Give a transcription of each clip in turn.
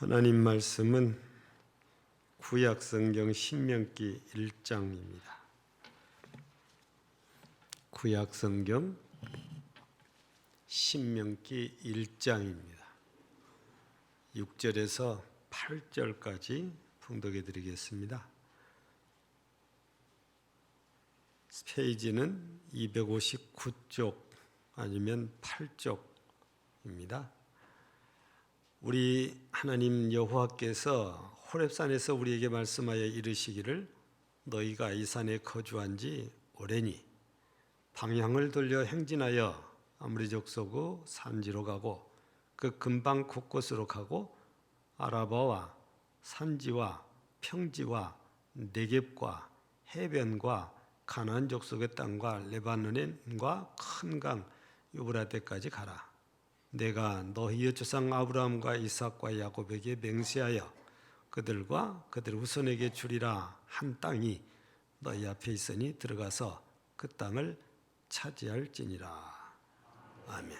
하나님 말씀은 구약성경 신명기 1장입니다. 구약성경 신명기 1장입니다. 6절에서 8절까지 봉독해 드리겠습니다. 페이지는 259쪽 아니면 8쪽입니다. 우리 하나님 여호와께서 호렙산에서 우리에게 말씀하여 이르시기를 너희가 이 산에 거주한 지 오래니 방향을 돌려 행진하여 아므리 족속의 산지로 가고 그 근방 곳곳으로 가고 아라바와 산지와 평지와 네겝과 해변과 가나안 족속의 땅과 레바논과 큰 강 유브라데까지 가라. 내가 너희의 조상 아브라함과 이삭과 야곱에게 맹세하여 그들과 그들 후손에게 주리라 한 땅이 너희 앞에 있으니 들어가서 그 땅을 차지할지니라. 아멘.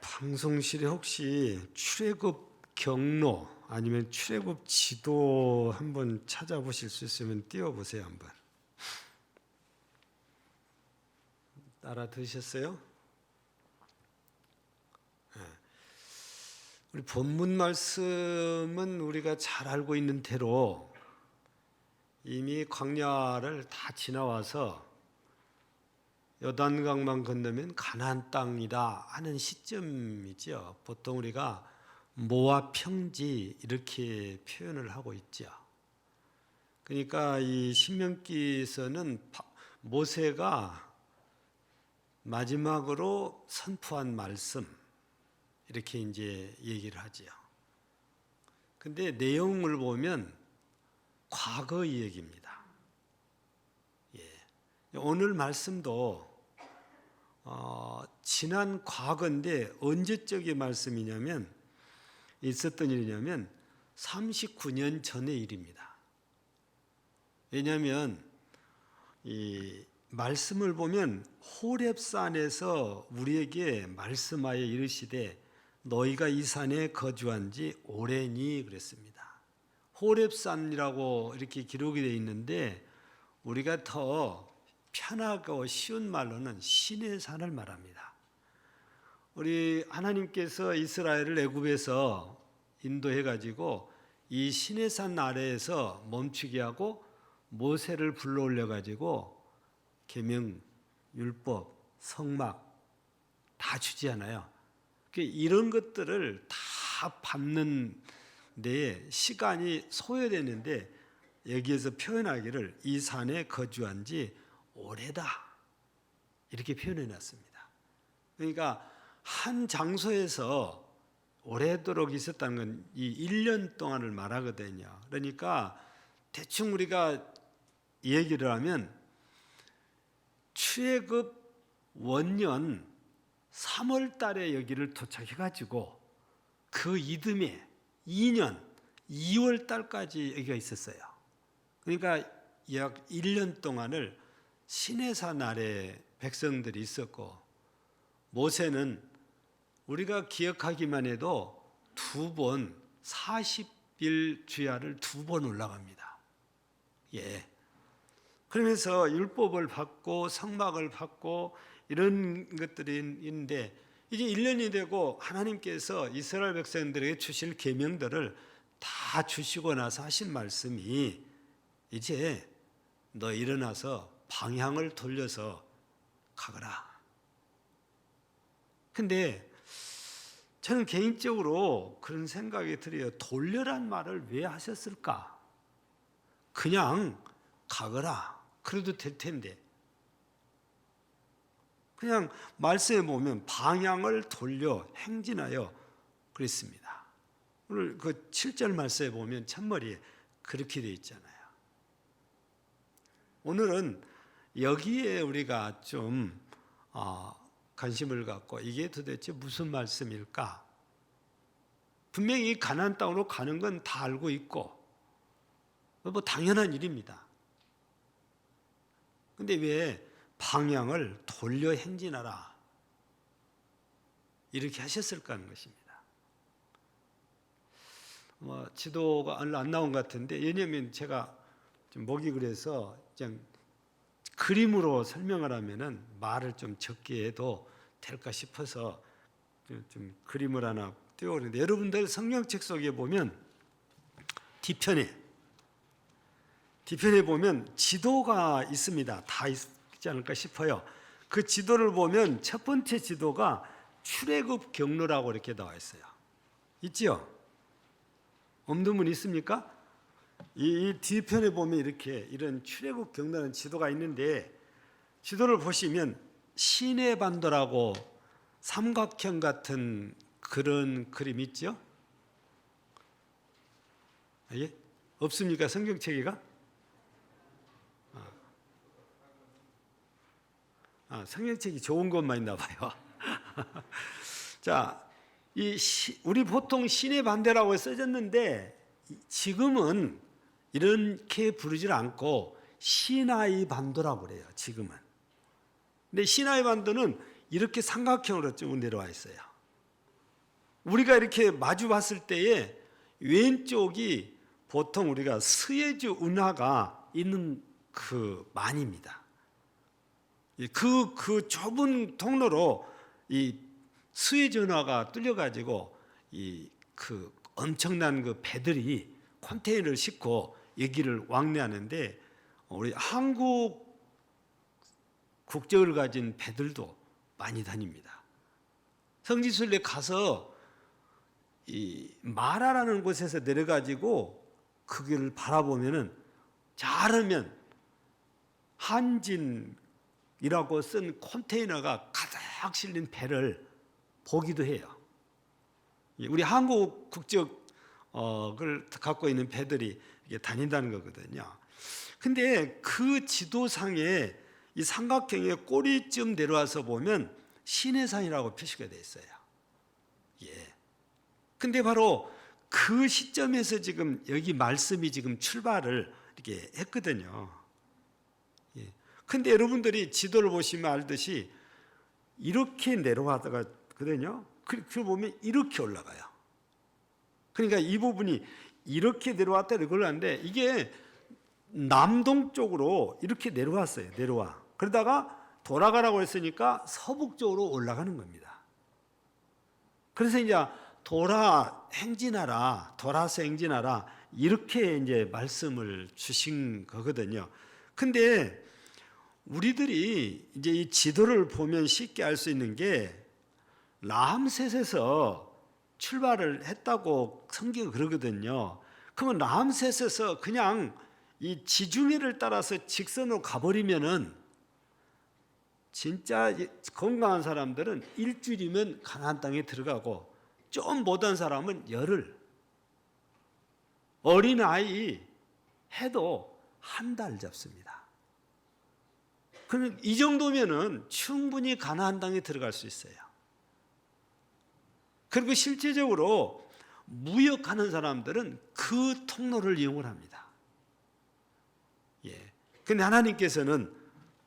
방송실에 혹시 출애굽 경로 아니면 출애굽 지도 한번 찾아보실 수 있으면 띄워보세요. 한번. 따라 들으셨어요? 네. 우리 본문 말씀은 우리가 잘 알고 있는 대로 이미 광야를 다 지나와서 요단강만 건너면 가나안 땅이다 하는 시점이죠. 보통 우리가 모압 평지 이렇게 표현을 하고 있죠. 그러니까 이 신명기에서는 모세가 마지막으로 선포한 말씀 이렇게 이제 얘기를 하지요. 근데 내용을 보면 과거의 얘기입니다. 예. 오늘 말씀도 지난 과거인데 언제적인 말씀이냐면 있었던 일이냐면 39년 전의 일입니다. 왜냐하면 이 말씀을 보면 호렙산에서 우리에게 말씀하여 이르시되 너희가 이 산에 거주한 지 오래니 그랬습니다. 호렙산이라고 이렇게 기록이 되어 있는데 우리가 더 편하고 쉬운 말로는 신의 산을 말합니다. 우리 하나님께서 이스라엘을 애굽에서 인도해 가지고 이 신의 산 아래에서 멈추게 하고 모세를 불러올려 가지고 계명, 율법, 성막 다 주지않아요. 이런 것들을 다 받는 데에 시간이 소요되는데 여기에서 표현하기를 이 산에 거주한 지 오래다 이렇게 표현해 놨습니다. 그러니까 한 장소에서 오래도록 있었다는 건 이 1년 동안을 말하거든요. 그러니까 대충 우리가 얘기를 하면 출애굽 원년 3월 달에 여기를 도착해 가지고 그 이듬해 2년 2월 달까지 여기가 있었어요. 그러니까 약 1년 동안을 시내산 아래 백성들이 있었고 모세는 우리가 기억하기만 해도 2번 40일 주야를 2번 올라갑니다. 예. 그러면서 율법을 받고 성막을 받고 이런 것들이 있는데 이제 1년이 되고 하나님께서 이스라엘 백성들에게 주실 계명들을 다 주시고 나서 하신 말씀이 이제 너 일어나서 방향을 돌려서 가거라. 근데 저는 개인적으로 그런 생각이 들어요. 돌려란 말을 왜 하셨을까? 그냥 가거라. 그래도 될 텐데. 그냥 말씀에 보면 방향을 돌려 행진하여 그랬습니다. 오늘 그 7절 말씀에 보면 첫머리에 그렇게 되어 있잖아요. 오늘은 여기에 우리가 좀 관심을 갖고 이게 도대체 무슨 말씀일까? 분명히 가나안 땅으로 가는 건 다 알고 있고 뭐 당연한 일입니다. 근데 왜 방향을 돌려 행진하라 이렇게 하셨을까 하는 것입니다. 지도가 얼마 안 나온 것 같은데, 왜냐하면 제가 좀 목이 그래서 그냥 그림으로 설명을 하면은 말을 좀 적게 해도 될까 싶어서 좀 그림을 하나 띄워오는데, 여러분들 성경책 속에 보면 뒤편에 보면 지도가 있습니다. 다 있지 않을까 싶어요. 그 지도를 보면 첫 번째 지도가 출애굽 경로라고 이렇게 나와 있어요. 있지요? 없는 분 있습니까? 이 뒤편에 보면 이렇게 이런 출애굽 경로라는 지도가 있는데, 지도를 보시면 시내 반도라고 삼각형 같은 그런 그림 있죠? 예? 없습니까? 성경책이가? 성경책이 좋은 것만 있나 봐요. 자, 우리 보통 시내 반대라고 써졌는데 지금은 이렇게 부르질 않고 시나이 반도라고 그래요. 지금은. 근데 시나이 반도는 이렇게 삼각형으로 쭉 내려와 있어요. 우리가 이렇게 마주 봤을 때에 왼쪽이 보통 우리가 스에즈 운하가 있는 그 만입니다. 그 좁은 통로로 이 스에즈 운하가 뚫려가지고 그 엄청난 그 배들이 컨테이너를 싣고 여기를 왕래하는데, 우리 한국 국적을 가진 배들도 많이 다닙니다. 성지순례 가서 이 마라라는 곳에서 내려가지고 그 길을 바라보면은 잘하면 한진이라고 쓴 컨테이너가 가득 실린 배를 보기도 해요. 우리 한국 국적을 갖고 있는 배들이 다닌다는 거거든요. 근데 그 지도상에 이 삼각형의 꼬리쯤 내려와서 보면 시내산이라고 표시가 되어 있어요. 예. 근데 바로 그 시점에서 지금 여기 말씀이 지금 출발을 이렇게 했거든요. 예. 근데 여러분들이 지도를 보시면 알듯이 이렇게 내려가다가 거든요. 그 보면 이렇게 올라가요. 그러니까 이 부분이 이렇게 내려왔다 이걸 하는데, 이게 남동쪽으로 이렇게 내려왔어요. 내려와. 그러다가 돌아가라고 했으니까 서북쪽으로 올라가는 겁니다. 그래서 이제 돌아서 행진하라 이렇게 이제 말씀을 주신 거거든요. 근데 우리들이 이제 이 지도를 보면 쉽게 알 수 있는 게, 라암셋에서 출발을 했다고 성경이 그러거든요. 그러면 라암셋에서 그냥 이 지중해를 따라서 직선으로 가버리면은 진짜 건강한 사람들은 일주일이면 가나안 땅에 들어가고, 좀 못한 사람은 열흘, 어린아이 해도 한 달 잡습니다. 그러면 이 정도면은 충분히 가나안 땅에 들어갈 수 있어요. 그리고 실제적으로 무역하는 사람들은 그 통로를 이용을 합니다. 예. 근데 하나님께서는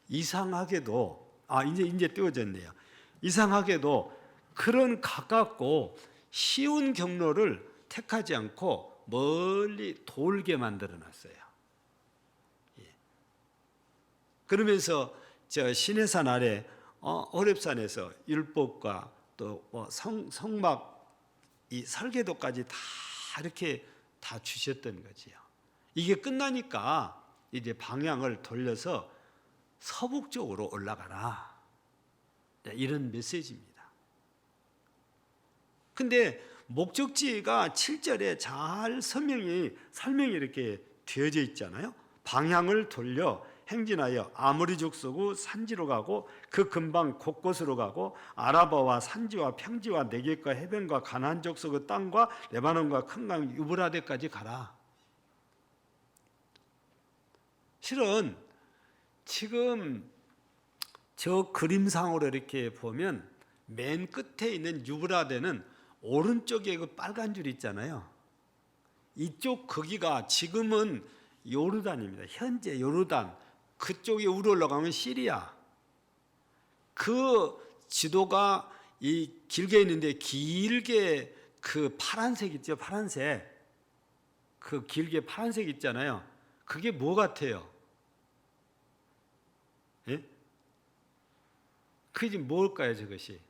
이상하게도, 이제 띄워졌네요. 이상하게도 그런 가깝고 쉬운 경로를 택하지 않고 멀리 돌게 만들어 놨어요. 예. 그러면서 저 시내산 아래 호렙산에서 율법과 또 성막 이 설계도까지 다 이렇게 다 주셨던 거지요. 이게 끝나니까 이제 방향을 돌려서 서북쪽으로 올라가라, 이런 메시지입니다. 근데 목적지가 7절에 잘 설명이 이렇게 되어져 있잖아요. 방향을 돌려 행진하여 아모리 족속의 산지로 가고 그 근방 곳곳으로 가고 아라바와 산지와 평지와 내겝과 해변과 가나안 족속의 땅과 레바논과 큰 강 유브라데까지 가라. 실은 지금 저 그림상으로 이렇게 보면 맨 끝에 있는 유브라데는 오른쪽에 그 빨간 줄 있잖아요. 이쪽 거기가 지금은 요르단입니다. 현재 요르단. 그쪽에 위로 올라가면 시리아. 그 지도가 이 길게 있는데 길게 그 파란색 있죠, 파란색. 그 길게 파란색 있잖아요. 그게 뭐 같아요? 예? 그게 뭘까요, 저것이?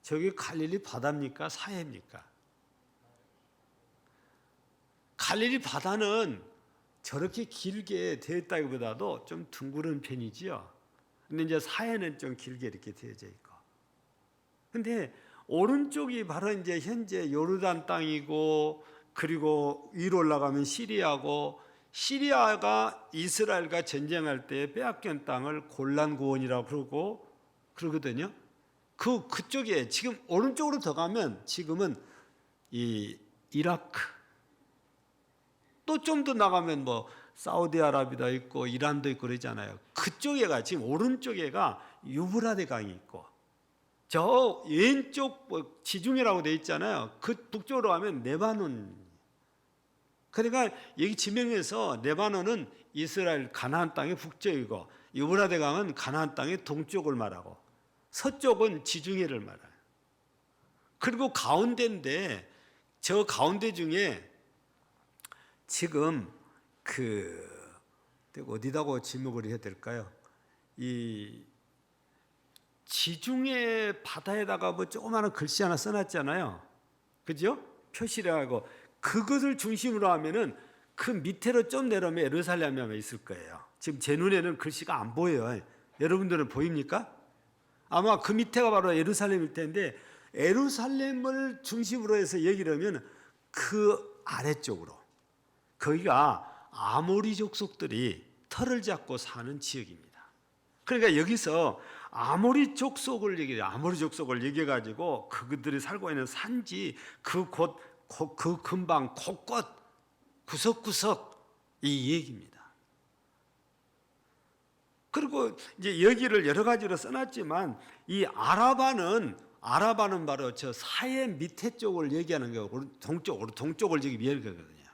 저게 갈릴리 바다입니까? 사해입니까? 갈릴리 바다는 저렇게 길게 되어 있다기보다도 좀 둥그런 편이지요. 근데 이제 사해는 좀 길게 이렇게 되어져 있고. 근데 오른쪽이 바로 이제 현재 요르단 땅이고, 그리고 위로 올라가면 시리아고, 시리아가 이스라엘과 전쟁할 때 빼앗긴 땅을 골란 고원이라고 그러고 그러거든요. 그쪽에 지금 오른쪽으로 더 가면 지금은 이 이라크, 또 좀 더 나가면 뭐 사우디아라비아도 있고 이란도 있고 그러잖아요. 그쪽에가 지금 오른쪽에가 유브라데 강이 있고, 저 왼쪽 뭐 지중해라고 돼 있잖아요. 그 북쪽으로 가면 레바논. 그러니까 여기 지명에서 레바논은 이스라엘 가나안 땅의 북쪽이고, 유브라데 강은 가나안 땅의 동쪽을 말하고, 서쪽은 지중해를 말해요. 그리고 가운데인데, 저 가운데 중에 지금 어디다고 지목을 해야 될까요? 이 지중해 바다에다가 뭐 조그마한 글씨 하나 써놨잖아요. 그죠? 표시를 하고, 그것을 중심으로 하면은 그 밑으로 좀 내려오면 예루살렘이 아마 있을 거예요. 지금 제 눈에는 글씨가 안 보여요. 여러분들은 보입니까? 아마 그 밑에가 바로 예루살렘일 텐데, 예루살렘을 중심으로 해서 얘기를 하면 그 아래쪽으로, 거기가 아모리 족속들이 털을 잡고 사는 지역입니다. 그러니까 여기서 아모리 족속을 얘기해가지고 그들이 살고 있는 산지, 그 근방 곳곳 구석구석 이 얘기입니다. 그리고 이제 여기를 여러 가지로 써놨지만, 이 아라바는 바로 저 사해 밑에 쪽을 얘기하는 거고, 동쪽을 여기 얘기하거든요.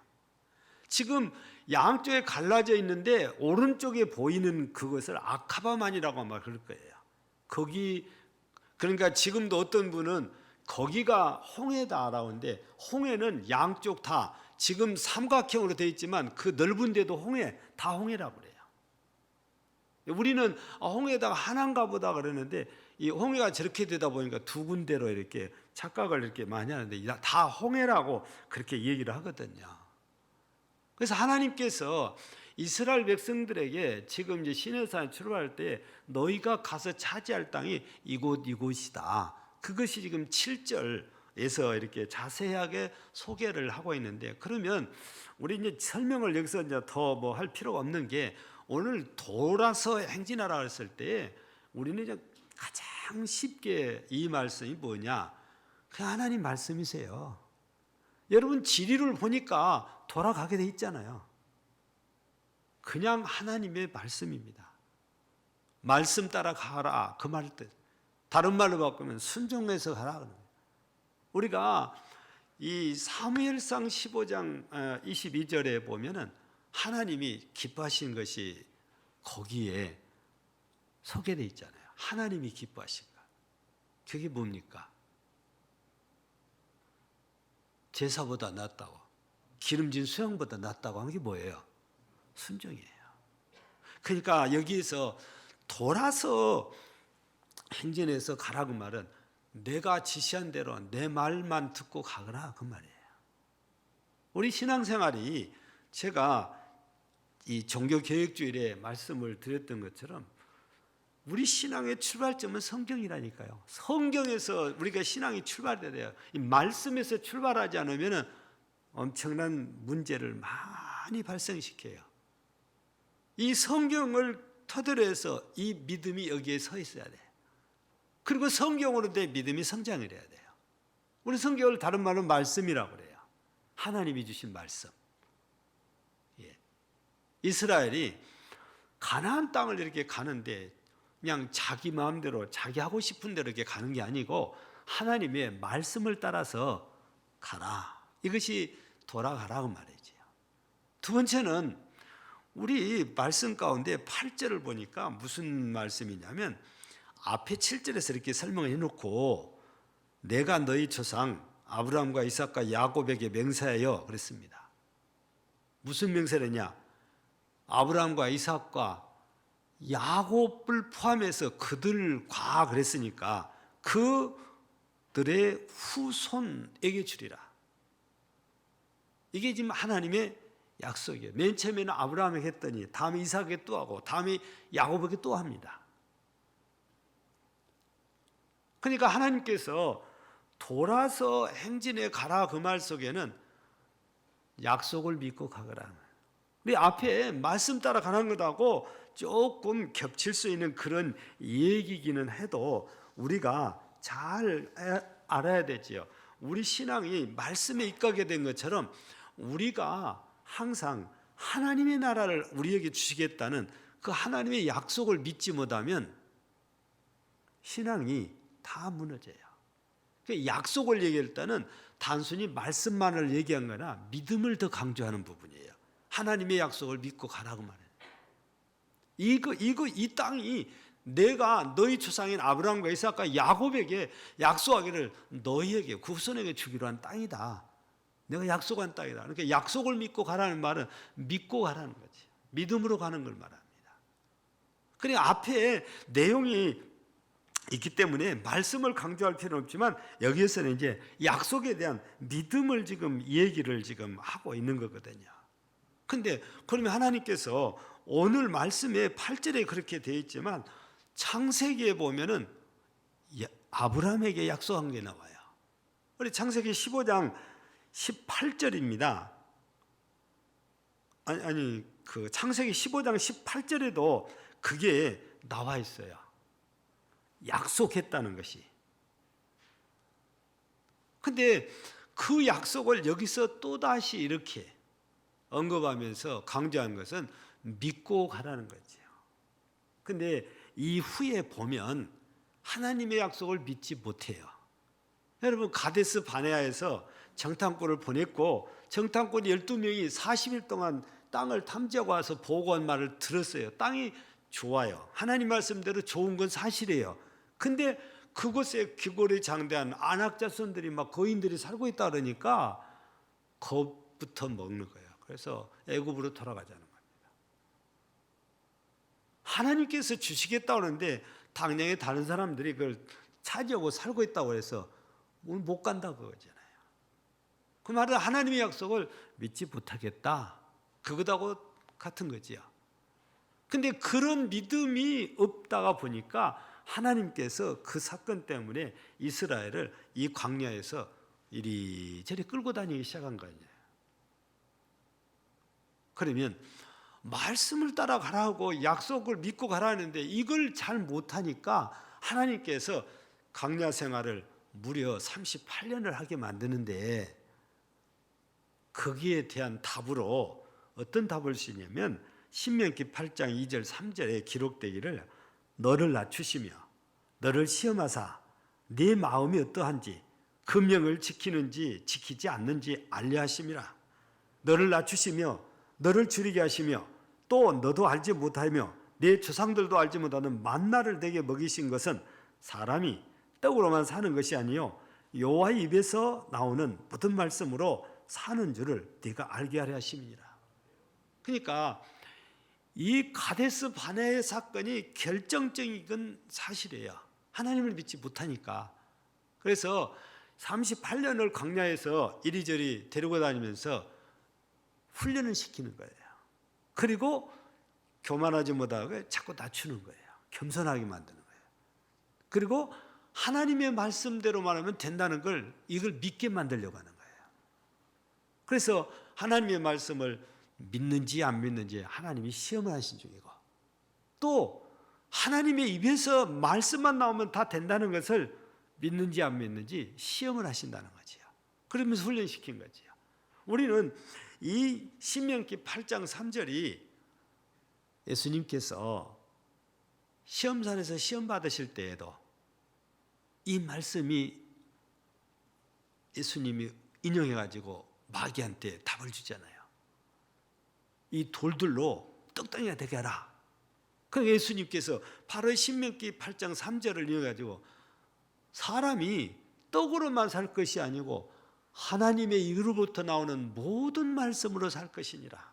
지금 양쪽에 갈라져 있는데 오른쪽에 보이는 그것을 아카바만이라고 아마 그럴 거예요. 거기, 그러니까 지금도 어떤 분은 거기가 홍해다라고 하는데, 홍해는 양쪽 다 지금 삼각형으로 되어 있지만 그 넓은 데도 다 홍해라고 그래요. 우리는 홍해다가 하나인가 보다 그러는데, 이 홍해가 저렇게 되다 보니까 두 군데로 이렇게 착각을 이렇게 많이 하는데, 다 홍해라고 그렇게 얘기를 하거든요. 그래서 하나님께서 이스라엘 백성들에게 지금 이제 시내산에 출발할 때 너희가 가서 차지할 땅이 이곳이다. 그것이 지금 7절에서 이렇게 자세하게 소개를 하고 있는데, 그러면 우리 이제 설명을 여기서 이제 더 뭐 할 필요가 없는 게, 오늘 돌아서 행진하라 했을 때 우리는 이제 가장 쉽게 이 말씀이 뭐냐? 그 하나님 말씀이세요. 여러분 지리를 보니까 돌아가게 돼 있잖아요. 그냥 하나님의 말씀입니다. 말씀 따라 가라, 그 말 뜻. 다른 말로 바꾸면 순종해서 가라. 우리가 이 사무엘상 15장 22절에 보면은 하나님이 기뻐하신 것이 거기에 소개되어 있잖아요. 하나님이 기뻐하신 것. 그게 뭡니까? 제사보다 낫다고, 기름진 수양보다 낫다고 하는 게 뭐예요? 순종이에요. 그러니까 여기에서 돌아서 행진해서 가라고 말은 내가 지시한 대로 내 말만 듣고 가거라, 그 말이에요. 우리 신앙생활이, 제가 이 종교개혁주일에 말씀을 드렸던 것처럼 우리 신앙의 출발점은 성경이라니까요. 성경에서 우리가 신앙이 출발해야 돼요. 이 말씀에서 출발하지 않으면 엄청난 문제를 많이 발생시켜요. 이 성경을 토대로 해서 이 믿음이 여기에 서 있어야 돼요. 그리고 성경으로 내 믿음이 성장을 해야 돼요. 우리 성경을 다른 말로 말씀이라고 그래요. 하나님이 주신 말씀. 예. 이스라엘이 가나안 땅을 이렇게 가는데 그냥 자기 마음대로 자기 하고 싶은 대로 이렇게 가는 게 아니고 하나님의 말씀을 따라서 가라. 이것이 돌아가라고 말이죠. 두 번째는 우리 말씀 가운데 8절을 보니까 무슨 말씀이냐면 앞에 7절에서 이렇게 설명을 해놓고 내가 너희 조상 아브라함과 이삭과 야곱에게 맹세하여 그랬습니다. 무슨 맹세를 했냐? 아브라함과 이삭과 야곱을 포함해서 그들과 그랬으니까 그들의 후손에게 주리라. 이게 지금 하나님의 약속이에요. 맨 처음에는 아브라함에게 했더니 다음에 이삭에게 또 하고 다음에 야곱에게 또 합니다. 그러니까 하나님께서 돌아서 행진에 가라 그 말 속에는 약속을 믿고 가거라. 우리 앞에 말씀 따라 가는 것하고 조금 겹칠 수 있는 그런 얘기기는 해도 우리가 잘 알아야 되지요. 우리 신앙이 말씀에 입각하게 된 것처럼 우리가 항상 하나님의 나라를 우리에게 주시겠다는 그 하나님의 약속을 믿지 못하면 신앙이 다 무너져요. 약속을 얘기할 때는 단순히 말씀만을 얘기한 거나 믿음을 더 강조하는 부분이에요. 하나님의 약속을 믿고 가라고 말해요. 이 땅이 내가 너희 조상인 아브라함과 이삭과 야곱에게 약속하기를 너희에게 그 후손에게 주기로 한 땅이다. 내가 약속한 땅이다. 그러니까 약속을 믿고 가라는 말은 믿고 가라는 거지. 믿음으로 가는 걸 말합니다. 그러니까 앞에 내용이 있기 때문에 말씀을 강조할 필요는 없지만 여기에서는 이제 약속에 대한 믿음을 지금 얘기를 지금 하고 있는 거거든요. 근데 그러면 하나님께서 오늘 말씀에 8절에 그렇게 되어 있지만 창세기에 보면은 아브라함에게 약속한 게 나와요. 우리 창세기 15장 18절입니다. 그 창세기 15장 18절에도 그게 나와 있어요. 약속했다는 것이. 근데 그 약속을 여기서 또다시 이렇게 언급하면서 강조한 것은 믿고 가라는 거죠. 근데 이후에 보면 하나님의 약속을 믿지 못해요. 여러분 가데스 바네아에서 정탐꾼을 보냈고 정탐꾼 12명이 40일 동안 땅을 탐지하고 와서 보고한 말을 들었어요. 땅이 좋아요. 하나님 말씀대로 좋은 건 사실이에요. 근데 그곳에 귀골이 장대한 안악자손들이 막 거인들이 살고 있다 그러니까 겁부터 먹는 거예요. 그래서 애굽으로 돌아가자는 겁니다. 하나님께서 주시겠다고 하는데 당장에 다른 사람들이 그걸 차지하고 살고 있다고 해서 오늘 못 간다 그거잖아요. 그 말은 하나님의 약속을 믿지 못하겠다. 그것하고 같은 거지요. 근데 그런 믿음이 없다가 보니까 하나님께서 그 사건 때문에 이스라엘을 이 광야에서 이리저리 끌고 다니기 시작한 거예요. 그러면 말씀을 따라가라고 약속을 믿고 가라는데 이걸 잘 못하니까 하나님께서 광야 생활을 무려 38년을 하게 만드는데 거기에 대한 답으로 어떤 답을 쓰냐면 신명기 8장 2절 3절에 기록되기를 너를 낮추시며 너를 시험하사 네 마음이 어떠한지 그 명을 지키는지 지키지 않는지 알려하심이라. 너를 낮추시며 너를 줄이게 하시며 또 너도 알지 못하며 네 조상들도 알지 못하는 만나를 내게 먹이신 것은 사람이 떡으로만 사는 것이 아니요 여호와의 입에서 나오는 모든 말씀으로 사는 줄을 네가 알게 하려 하심이니라. 그러니까 이 가데스 바네의 사건이 결정적인 건 사실이에요. 하나님을 믿지 못하니까. 그래서 38년을 광야에서 이리저리 데리고 다니면서 훈련을 시키는 거예요. 그리고 교만하지 못하게 자꾸 낮추는 거예요. 겸손하게 만드는 거예요. 그리고 하나님의 말씀대로만 하면 된다는 걸 이걸 믿게 만들려고 하는 거예요. 그래서 하나님의 말씀을 믿는지 안 믿는지 하나님이 시험을 하신 중이고 또 하나님의 입에서 말씀만 나오면 다 된다는 것을 믿는지 안 믿는지 시험을 하신다는 거지요. 그러면서 훈련시킨 거지요. 우리는 이 신명기 8장 3절이 예수님께서 시험산에서 시험 받으실 때에도 이 말씀이 예수님이 인용해가지고 마귀한테 답을 주잖아요. 이 돌들로 떡덩이가 되게 하라. 그 예수님께서 바로 신명기 8장 3절을 이어가지고 사람이 떡으로만 살 것이 아니고 하나님의 입으로부터 나오는 모든 말씀으로 살 것이니라.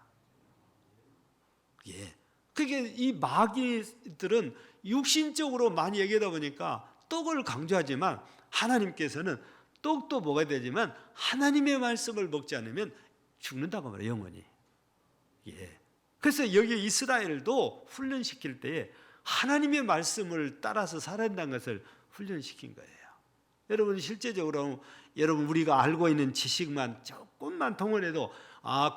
예. 그게 이 마귀들은 육신적으로 많이 얘기하다 보니까 떡을 강조하지만 하나님께서는 떡도 먹어야 되지만 하나님의 말씀을 먹지 않으면 죽는다고 말해요, 영원히. 예. 그래서 여기 이스라엘도 훈련시킬 때에 하나님의 말씀을 따라서 살아야 한다는 것을 훈련시킨 거예요. 여러분 실제적으로 여러분 우리가 알고 있는 지식만 조금만 통원해도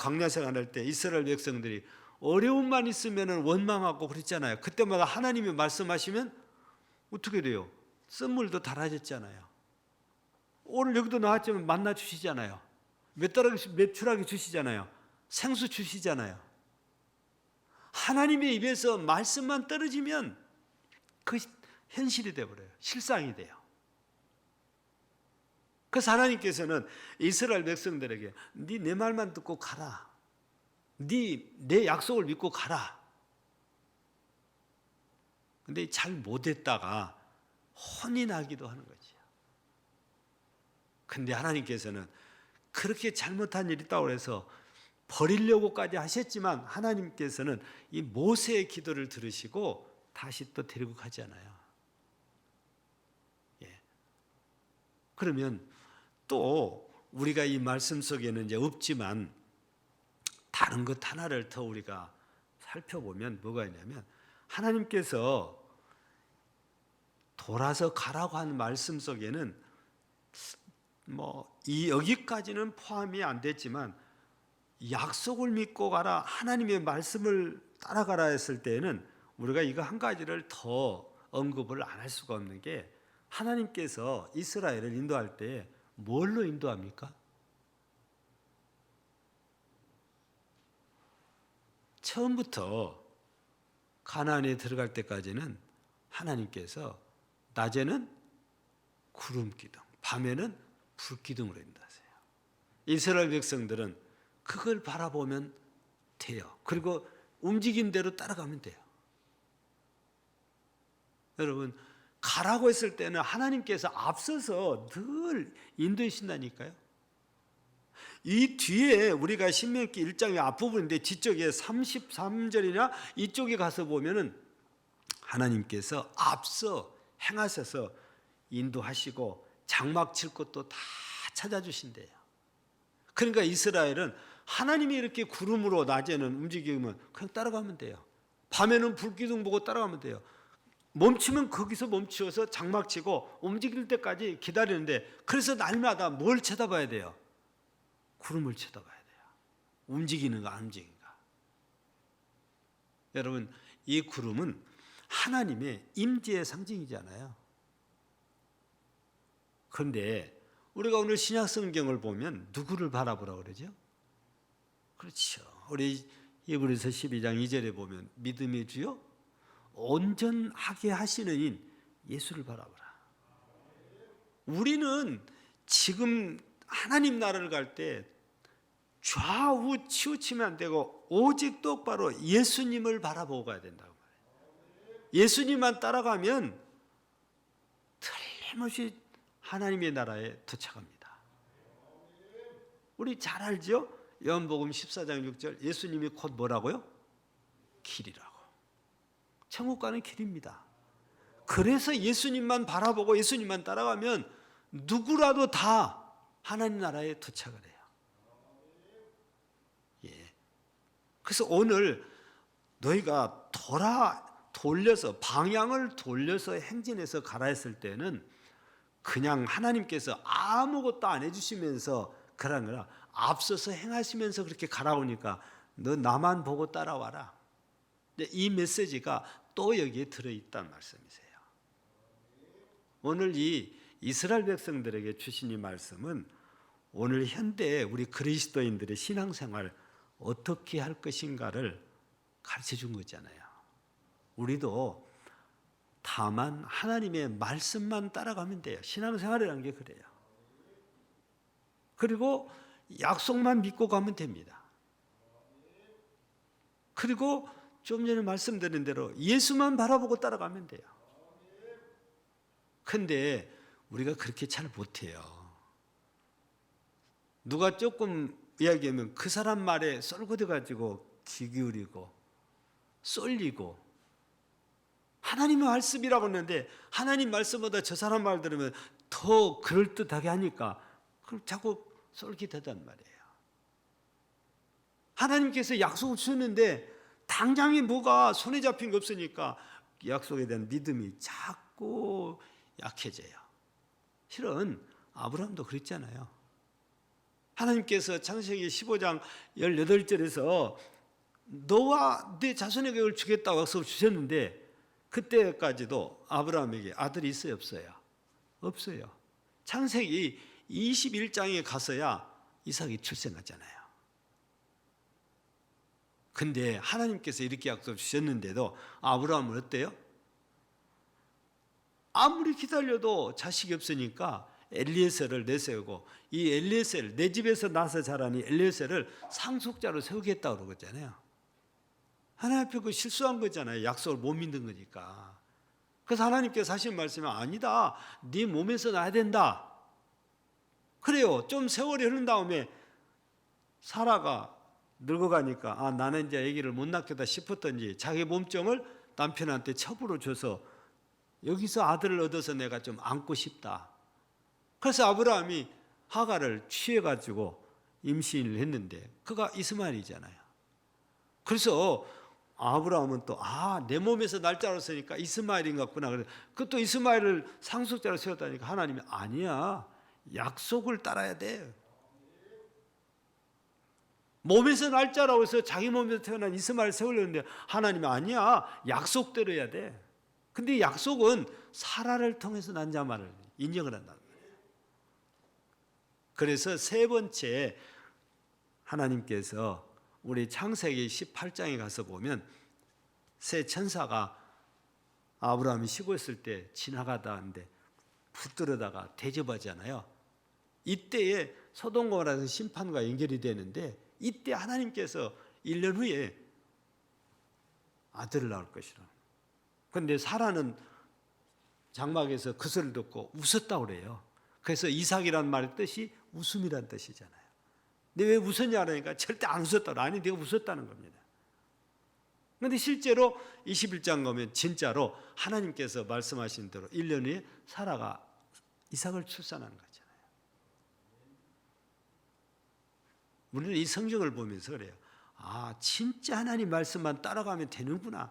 광야 생활할 때 이스라엘 백성들이 어려움만 있으면 원망하고 그랬잖아요. 그때마다 하나님이 말씀하시면 어떻게 돼요? 썰물도 달아졌잖아요. 오늘 여기도 나왔지만 만나 주시잖아요. 몇 추락이 주시잖아요. 생수 주시잖아요. 하나님의 입에서 말씀만 떨어지면 그 현실이 돼버려요. 실상이 돼요. 그래서 하나님께서는 이스라엘 백성들에게 네 내 말만 듣고 가라. 내 약속을 믿고 가라. 근데 잘 못했다가 혼이 나기도 하는 거죠. 근데 하나님께서는 그렇게 잘못한 일이 있다고 해서 버리려고까지 하셨지만 하나님께서는 이 모세의 기도를 들으시고 다시 또 데리고 가지 않아요. 예. 그러면 또 우리가 이 말씀 속에는 이제 없지만 다른 것 하나를 더 우리가 살펴보면 뭐가 있냐면 하나님께서 돌아서 가라고 하는 말씀 속에는 여기까지는 포함이 안 됐지만 약속을 믿고 가라, 하나님의 말씀을 따라가라 했을 때에는 우리가 이거 한 가지를 더 언급을 안 할 수가 없는 게 하나님께서 이스라엘을 인도할 때 뭘로 인도합니까? 처음부터 가나안에 들어갈 때까지는 하나님께서 낮에는 구름 기둥, 밤에는 불 기둥으로 인도하세요. 이스라엘 백성들은 그걸 바라보면 돼요. 그리고 움직인 대로 따라가면 돼요. 여러분, 가라고 했을 때는 하나님께서 앞서서 늘 인도하신다니까요. 이 뒤에 우리가 신명기 1장의 앞부분인데 뒤쪽에 33절이나 이쪽에 가서 보면은 하나님께서 앞서 행하셔서 인도하시고 장막 칠 곳도 다 찾아주신대요. 그러니까 이스라엘은 하나님이 이렇게 구름으로 낮에는 움직이면 그냥 따라가면 돼요. 밤에는 불기둥 보고 따라가면 돼요. 멈추면 거기서 멈추어서 장막 치고 움직일 때까지 기다리는데 그래서 날마다 뭘 쳐다봐야 돼요? 구름을 쳐다봐야 돼요. 움직이는가 안 움직이는가. 여러분, 이 구름은 하나님의 임재의 상징이잖아요. 그런데 우리가 오늘 신약 성경을 보면 누구를 바라보라고 그러죠? 그렇죠. 우리 히브리서 12장 2절에 보면 믿음의 주요 온전하게 하시는 인 예수를 바라보라. 우리는 지금 하나님 나라를 갈 때 좌우 치우치면 안 되고 오직 똑바로 예수님을 바라보고 가야 된다고 말해요. 예수님만 따라가면 틀림없이 하나님의 나라에 도착합니다. 우리 잘 알죠? 요한복음 14장 6절 예수님이 곧 뭐라고요? 길이라고. 천국 가는 길입니다. 그래서 예수님만 바라보고 예수님만 따라가면 누구라도 다 하나님 나라에 도착을 해요. 예. 그래서 오늘 너희가 돌려서 방향을 돌려서 행진해서 가라 했을 때는 그냥 하나님께서 아무것도 안 해주시면서 그런 거라 앞서서 행하시면서 그렇게 가라고 하니까 너 나만 보고 따라와라. 이 메시지가 또 여기에 들어있다는 말씀이세요. 오늘 이 이스라엘 백성들에게 주신 이 말씀은 오늘 현대에 우리 그리스도인들의 신앙생활 어떻게 할 것인가를 가르쳐 준 거잖아요. 우리도 다만 하나님의 말씀만 따라가면 돼요. 신앙생활이라는 게 그래요. 그리고 약속만 믿고 가면 됩니다. 그리고 좀 전에 말씀드린 대로 예수만 바라보고 따라가면 돼요. 근데 우리가 그렇게 잘 못해요. 누가 조금 이야기하면 그 사람 말에 쏠거려 가지고 귀 기울이고 쏠리고, 하나님의 말씀이라고 했는데 하나님 말씀보다 저 사람 말 들으면 더 그럴듯하게 하니까 그걸 자꾸 쏠깃하단 말이에요. 하나님께서 약속을 주셨는데 당장에 뭐가 손에 잡힌 게 없으니까 약속에 대한 믿음이 자꾸 약해져요. 실은 아브라함도 그랬잖아요. 하나님께서 창세기 15장 18절에서 너와 네 자손에게 이걸 주겠다고 약속을 주셨는데 그때까지도 아브라함에게 아들이 있어요, 없어요? 없어요. 창세기 21장에 가서야 이삭이 출생하잖아요. 근데 하나님께서 이렇게 약속 주셨는데도 아브라함은 어때요? 아무리 기다려도 자식이 없으니까 엘리에셀을 내세우고, 이 엘리에셀, 내 집에서 나서 자라니 엘리에셀을 상속자로 세우겠다고 그러잖아요. 하나님 앞에 그 실수한 거잖아요. 약속을 못 믿는 거니까. 그래서 하나님께서 하신 말씀이 아니다. 네 몸에서 나야 된다. 그래요. 좀 세월이 흐른 다음에 사라가 늙어가니까 나는 이제 아기를 못 낳겠다 싶었던지 자기 몸종을 남편한테 첩으로 줘서 여기서 아들을 얻어서 내가 좀 안고 싶다. 그래서 아브라함이 하가를 취해가지고 임신을 했는데 그가 이스마엘이잖아요. 그래서 아브라함은 또 내 몸에서 날짜로 쓰니까 이스마엘인 것 같구나. 그것도 이스마엘을 상속자로 세웠다니까 하나님이 아니야. 약속을 따라야 돼. 몸에서 날짜라고 해서 자기 몸에서 태어난 이스마엘을 세우려는데 하나님이 아니야. 약속대로 해야 돼. 근데 약속은 사라를 통해서 난 자만을 인정을 한다는 거예요. 그래서 세 번째 하나님께서 우리 창세기 18장에 가서 보면 새 천사가 아브라함이 쉬고 있을 때 지나가다 하는데 붙들어다가 대접하잖아요. 이때에 소돔고모라에서 심판과 연결이 되는데 이때 하나님께서 1년 후에 아들을 낳을 것이라. 그런데 사라는 장막에서 그 소리를 듣고 웃었다고 그래요. 그래서 이삭이란 말의 뜻이 웃음이란 뜻이잖아요. 근데 왜 웃었냐 그러니까 절대 안 웃었다고. 아니 내가 웃었다는 겁니다. 그런데 실제로 21장 가면 진짜로 하나님께서 말씀하신 대로 1년 후에 사라가 이삭을 출산하는 거잖아요. 우리는 이 성경을 보면서 그래요. 진짜 하나님 말씀만 따라가면 되는구나.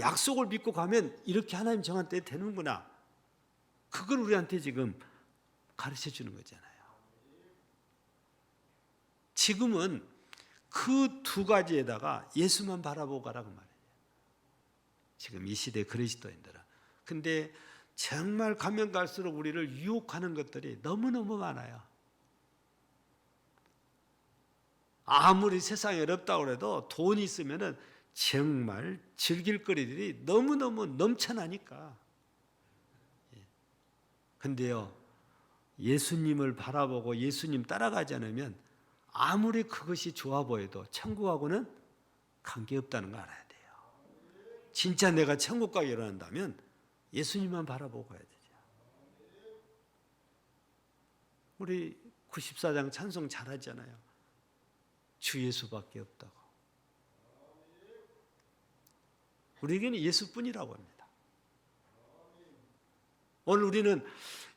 약속을 믿고 가면 이렇게 하나님 정한 때에 되는구나. 그걸 우리한테 지금 가르쳐 주는 거잖아요. 지금은 그 두 가지에다가 예수만 바라보고 가라고 말해요. 지금 이 시대 그리스도인들은. 근데 정말 가면 갈수록 우리를 유혹하는 것들이 너무너무 많아요. 아무리 세상이 어렵다고 해도 돈이 있으면 정말 즐길 거리들이 너무너무 넘쳐나니까. 근데요, 예수님을 바라보고 예수님 따라가지 않으면 아무리 그것이 좋아 보여도 천국하고는 관계없다는 걸 알아야 돼요. 진짜 내가 천국 가기 원한다면 예수님만 바라보고 가야 되죠. 우리 94장 찬송 잘하잖아요. 주 예수밖에 없다고. 우리에게는 예수뿐이라고 합니다. 오늘 우리는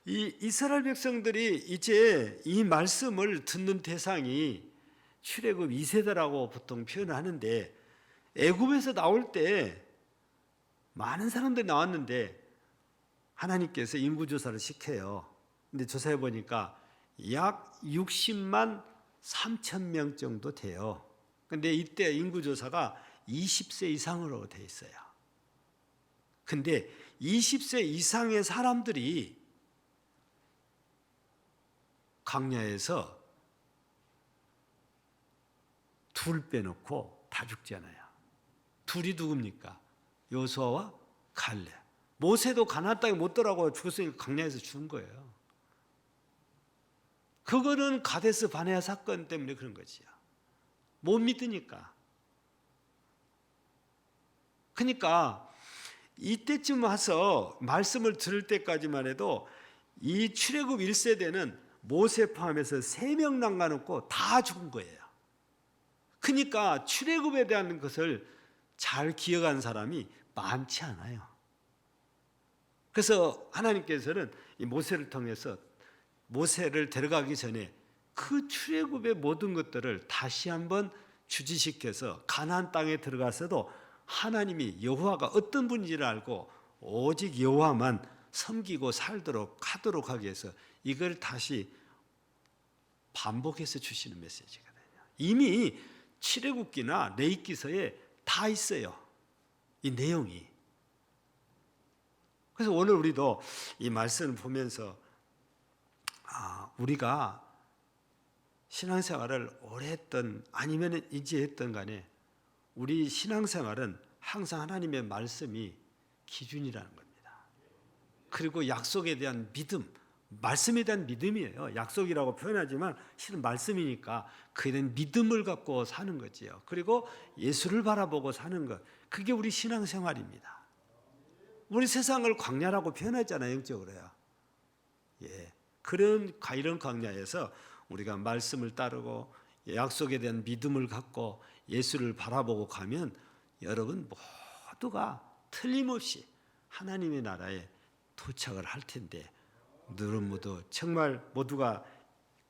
이 이스라엘 백성들이 이제 이 말씀을 듣는 대상이 출애굽 2세대라고 보통 표현을 하는데, 애굽에서 나올 때 많은 사람들이 나왔는데 하나님께서 인구조사를 시켜요. 근데 조사해 보니까 약 60만 3천 명 정도 돼요. 근데 이때 인구조사가 20세 이상으로 돼 있어요. 근데 20세 이상의 사람들이 광야에서 둘 빼놓고 다 죽잖아요. 둘이 누굽니까? 여호수아와 갈렙. 모세도 가나안 땅에 못 들어가고 죽었으니까 광야에서 죽은 거예요. 그거는 가데스 바네아 사건 때문에 그런 거지요. 못 믿으니까. 그러니까 이때쯤 와서 말씀을 들을 때까지만 해도 이 출애굽 1세대는 모세 포함해서 3명 남겨놓고 다 죽은 거예요. 그러니까 출애굽에 대한 것을 잘 기억한 사람이 많지 않아요. 그래서 하나님께서는 이 모세를 통해서 모세를 데려가기 전에 그 출애굽의 모든 것들을 다시 한번 주지시켜서 가나안 땅에 들어가서도 하나님이 여호와가 어떤 분인지를 알고 오직 여호와만 섬기고 살도록 하도록 하기 위해서 이걸 다시 반복해서 주시는 메시지거든요. 이미 출애굽기나 레위기서에 다 있어요, 이 내용이. 그래서 오늘 우리도 이 말씀을 보면서 우리가 신앙생활을 오래 했던 아니면 이제 했던 간에 우리 신앙생활은 항상 하나님의 말씀이 기준이라는 겁니다. 그리고 약속에 대한 믿음, 말씀에 대한 믿음이에요. 약속이라고 표현하지만 실은 말씀이니까 그에 대한 믿음을 갖고 사는 거지요. 그리고 예수를 바라보고 사는 것, 그게 우리 신앙생활입니다. 우리 세상을 광야라고 표현하잖아요, 영적으로요. 예, 이런 광야에서 우리가 말씀을 따르고 약속에 대한 믿음을 갖고 예수를 바라보고 가면 여러분 모두가 틀림없이 하나님의 나라에 도착을 할 텐데, 너는 모두 정말 모두가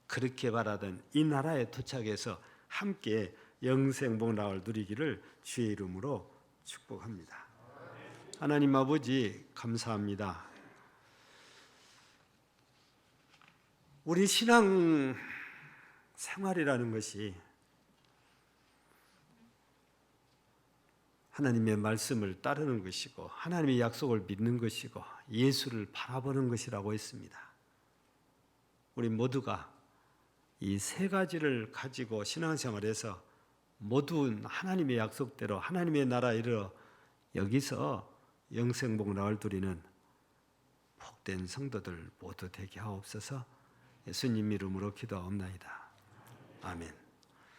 그렇게 바라던 이 나라에 도착해서 함께 영생복락을 누리기를 주의 이름으로 축복합니다. 하나님 아버지 감사합니다. 우리 신앙 생활이라는 것이 하나님의 말씀을 따르는 것이고 하나님의 약속을 믿는 것이고 예수를 바라보는 것이라고 했습니다. 우리 모두가 이 3가지를 가지고 신앙생활에서 모두 하나님의 약속대로 하나님의 나라에 이르러 여기서 영생복락을 누리는 복된 성도들 모두 되게 하옵소서. 예수님 이름으로 기도하옵나이다. 아멘.